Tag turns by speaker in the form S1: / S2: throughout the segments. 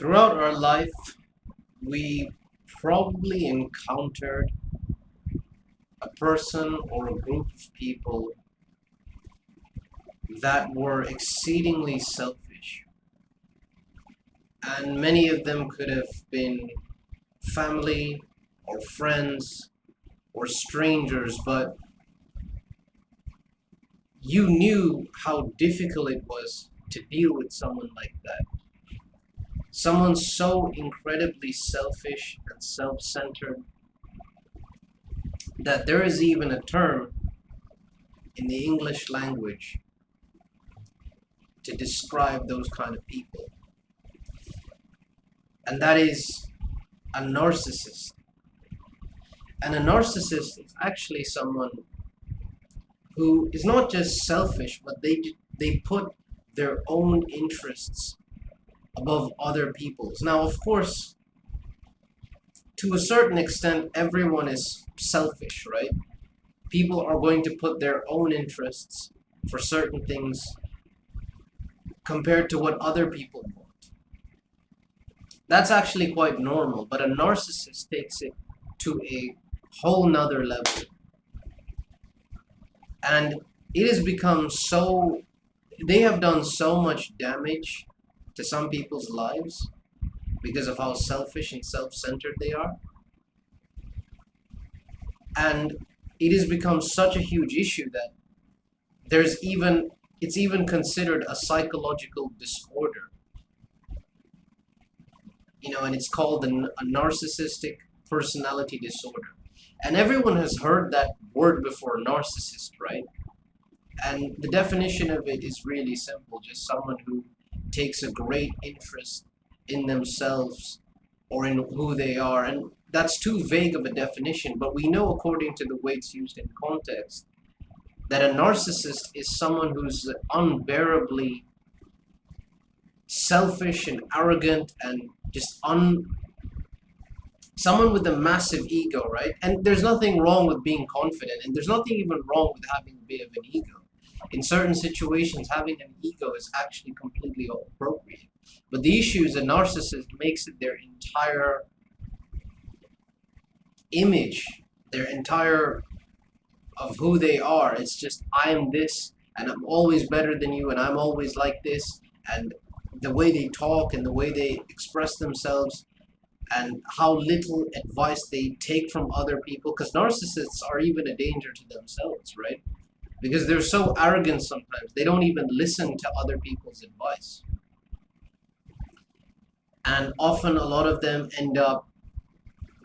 S1: Throughout our life, we probably encountered a person or a group of people that were exceedingly selfish. And many of them could have been family or friends or strangers, but you knew how difficult it was to deal with someone like that. Someone so incredibly selfish and self-centered that there is even a term in the English language to describe those kind of people, and that is a narcissist. And a narcissist is actually someone who is not just selfish, but they put their own interests above other people's. Now, of course, to a certain extent, everyone is selfish, right? People are going to put their own interests for certain things compared to what other people want. That's actually quite normal, but a narcissist takes it to a whole nother level. And it has become so, they have done so much damage to some people's lives because of how selfish and self-centered they are. And it has become such a huge issue that it's even considered a psychological disorder. And it's called a narcissistic personality disorder. And everyone has heard that word before, narcissist, right? And the definition of it is really simple, just someone who takes a great interest in themselves or in who they are. And that's too vague of a definition, but we know, according to the way it's used in context, that a narcissist is someone who's unbearably selfish and arrogant and just someone with a massive ego, right? And there's nothing wrong with being confident, and there's nothing even wrong with having a bit of an ego. In certain situations, having an ego is actually completely appropriate. But the issue is a narcissist makes it their entire image, their entire of who they are. It's just, I'm this, and I'm always better than you, and I'm always like this, and the way they talk and the way they express themselves and how little advice they take from other people, because narcissists are even a danger to themselves, right? Because they're so arrogant sometimes, they don't even listen to other people's advice. And often a lot of them end up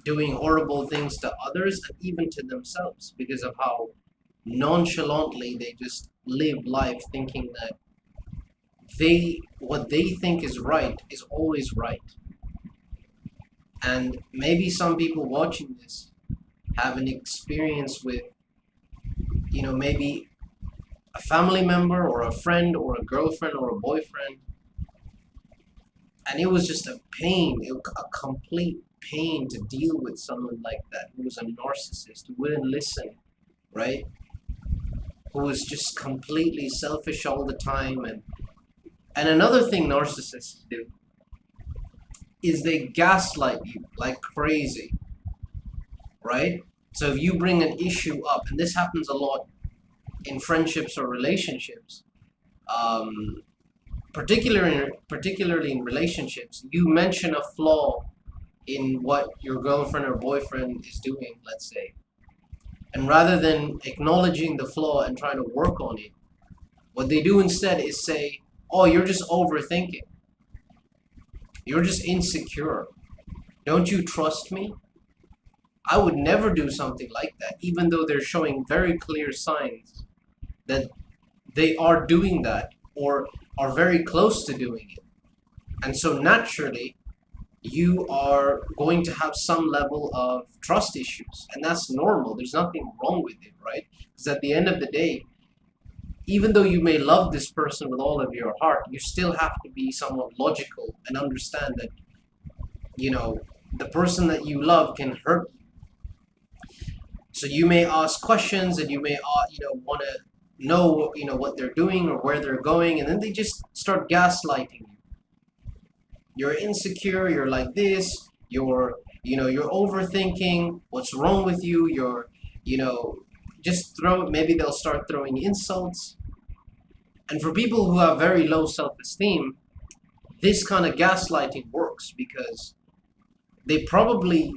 S1: doing horrible things to others and even to themselves because of how nonchalantly they just live life thinking that what they think is right is always right. And maybe some people watching this have an experience with, maybe a family member or a friend or a girlfriend or a boyfriend. And it was just a pain, a complete pain to deal with someone like that who was a narcissist, who wouldn't listen, right? Who was just completely selfish all the time. And another thing narcissists do is they gaslight you like crazy, right? So if you bring an issue up, and this happens a lot in friendships or relationships, particularly in relationships, you mention a flaw in what your girlfriend or boyfriend is doing, let's say, and rather than acknowledging the flaw and trying to work on it, what they do instead is say, oh, you're just overthinking. You're just insecure. Don't you trust me? I would never do something like that, even though they're showing very clear signs that they are doing that or are very close to doing it. And so naturally, you are going to have some level of trust issues. And that's normal. There's nothing wrong with it, right? Because at the end of the day, even though you may love this person with all of your heart, you still have to be somewhat logical and understand that, the person that you love can hurt you. So you may ask questions and you may, want to know, what they're doing or where they're going, and then they just start gaslighting you. you're insecure, you're like this, you're overthinking, what's wrong with you, you know, maybe they'll start throwing insults. And for people who have very low self-esteem, this kind of gaslighting works because they probably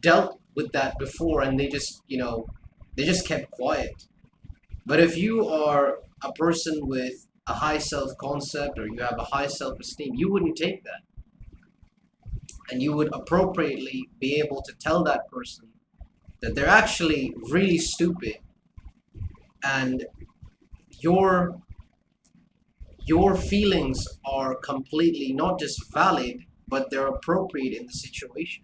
S1: dealt with that before and they just kept quiet. But if you are a person with a high self-concept or you have a high self-esteem, you wouldn't take that. And you would appropriately be able to tell that person that they're actually really stupid and your feelings are completely not just valid, but they're appropriate in the situation.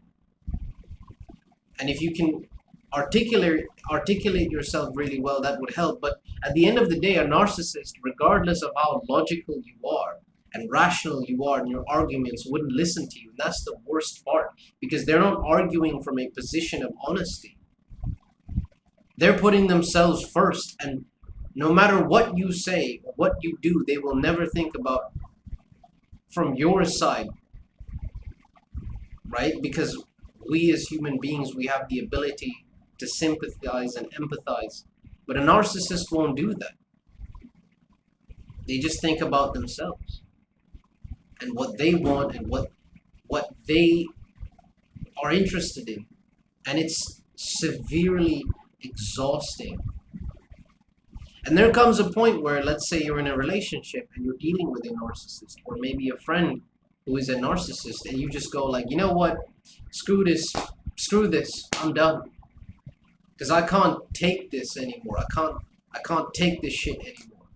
S1: And if you can articulate yourself really well, that would help. But at the end of the day, a narcissist, regardless of how logical you are and rational you are in your arguments, wouldn't listen to you. And that's the worst part, because they're not arguing from a position of honesty. They're putting themselves first, and no matter what you say or what you do, they will never think about from your side, right? Because we as human beings, we have the ability to sympathize and empathize. But a narcissist won't do that. They just think about themselves and what they want and what they are interested in. And it's severely exhausting. And there comes a point where, let's say you're in a relationship and you're dealing with a narcissist, or maybe a friend who is a narcissist, and you just go like, you know what, screw this, I'm done. Because I can't take this anymore. I can't take this shit anymore.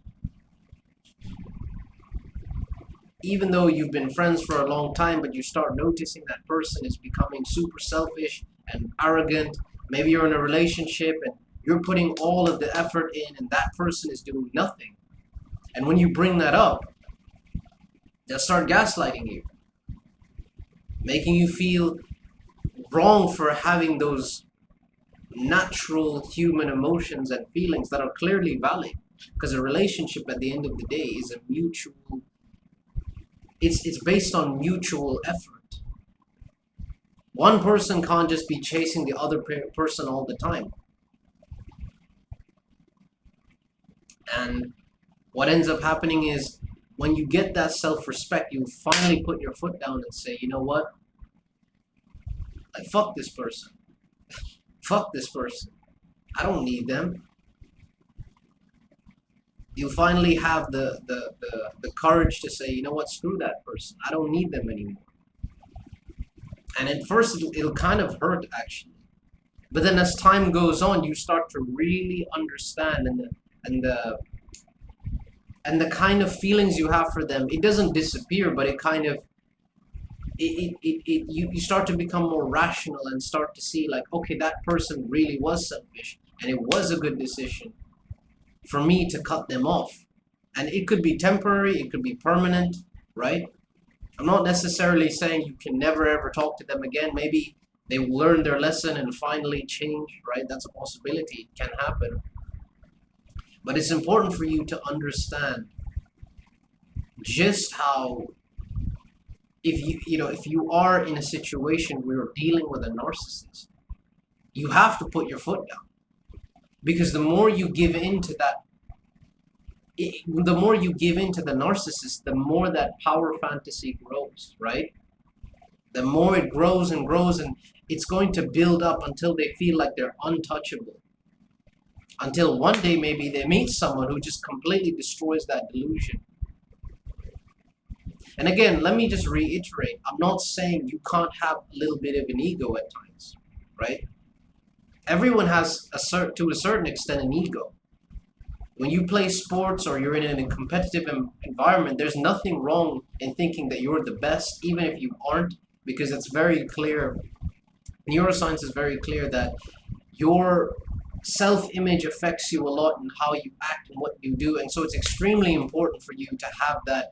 S1: Even though you've been friends for a long time, but you start noticing that person is becoming super selfish and arrogant. Maybe you're in a relationship and you're putting all of the effort in and that person is doing nothing. And when you bring that up, they'll start gaslighting you, making you feel wrong for having those natural human emotions and feelings that are clearly valid. Because a relationship at the end of the day is a mutual, it's based on mutual effort. One person can't just be chasing the other person all the time. And what ends up happening is, when you get that self-respect, you finally put your foot down and say, you know what? Like, fuck this person. Fuck this person. I don't need them. You finally have the courage to say, you know what, screw that person. I don't need them anymore. And at first, it'll kind of hurt, actually. But then as time goes on, you start to really understand, and the kind of feelings you have for them, it doesn't disappear, but it kind of, you start to become more rational and start to see like, okay, that person really was selfish, and it was a good decision for me to cut them off. And it could be temporary, it could be permanent, right? I'm not necessarily saying you can never ever talk to them again. Maybe they will learn their lesson and finally change, right? That's a possibility, it can happen. But it's important for you to understand just how, if you are in a situation where you're dealing with a narcissist, you have to put your foot down. Because the more you give in to that, the more you give in to the narcissist, the more that power fantasy grows, right? The more it grows and grows, and it's going to build up until they feel like they're untouchable. Until one day maybe they meet someone who just completely destroys that delusion. And again, let me just reiterate, I'm not saying you can't have a little bit of an ego at times, right? Everyone has, to a certain extent, an ego. When you play sports or you're in a competitive environment, there's nothing wrong in thinking that you're the best, even if you aren't, because it's very clear, neuroscience is very clear that your self-image affects you a lot in how you act and what you do. And so it's extremely important for you to have that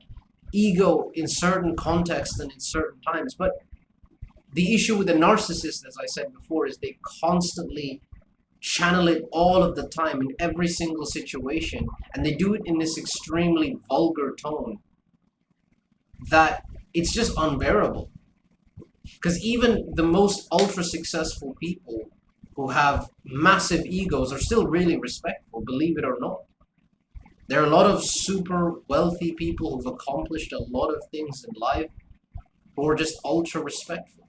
S1: ego in certain contexts and in certain times. But the issue with the narcissist, as I said before, is they constantly channel it all of the time in every single situation, and they do it in this extremely vulgar tone. that it's just unbearable. Because even the most ultra successful people who have massive egos are still really respectful, believe it or not. There are a lot of super wealthy people who've accomplished a lot of things in life who are just ultra respectful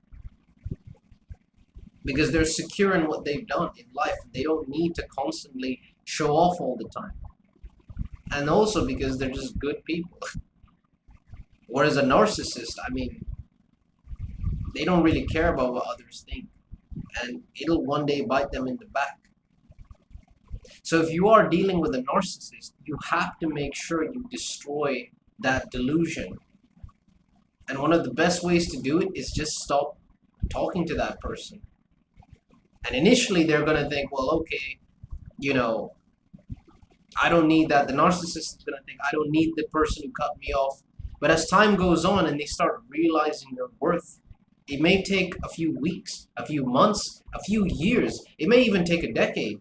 S1: because they're secure in what they've done in life. They don't need to constantly show off all the time. And also because they're just good people. Whereas a narcissist, I mean, they don't really care about what others think. And it'll one day bite them in the back. So if you are dealing with a narcissist, you have to make sure you destroy that delusion. And one of the best ways to do it is just stop talking to that person. And initially they're going to think, well, okay, you know, I don't need that. The narcissist is going to think, I don't need the person who cut me off. But as time goes on and they start realizing their worth, it may take a few weeks, a few months, a few years. It may even take a decade.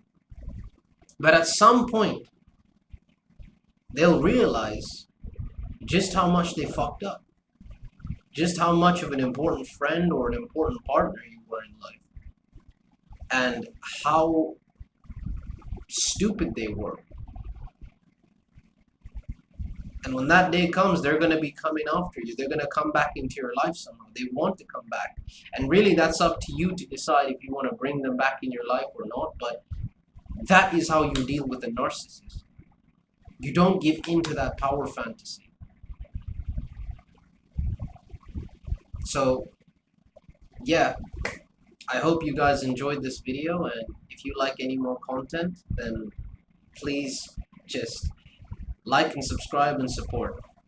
S1: But at some point, they'll realize just how much they fucked up. Just how much of an important friend or an important partner you were in life. And how stupid they were. And when that day comes, they're going to be coming after you. They're going to come back into your life somehow. They want to come back. And really, that's up to you to decide if you want to bring them back in your life or not. But that is how you deal with a narcissist. You don't give in to that power fantasy. So, yeah. I hope you guys enjoyed this video. And if you like any more content, then please just like and subscribe and support.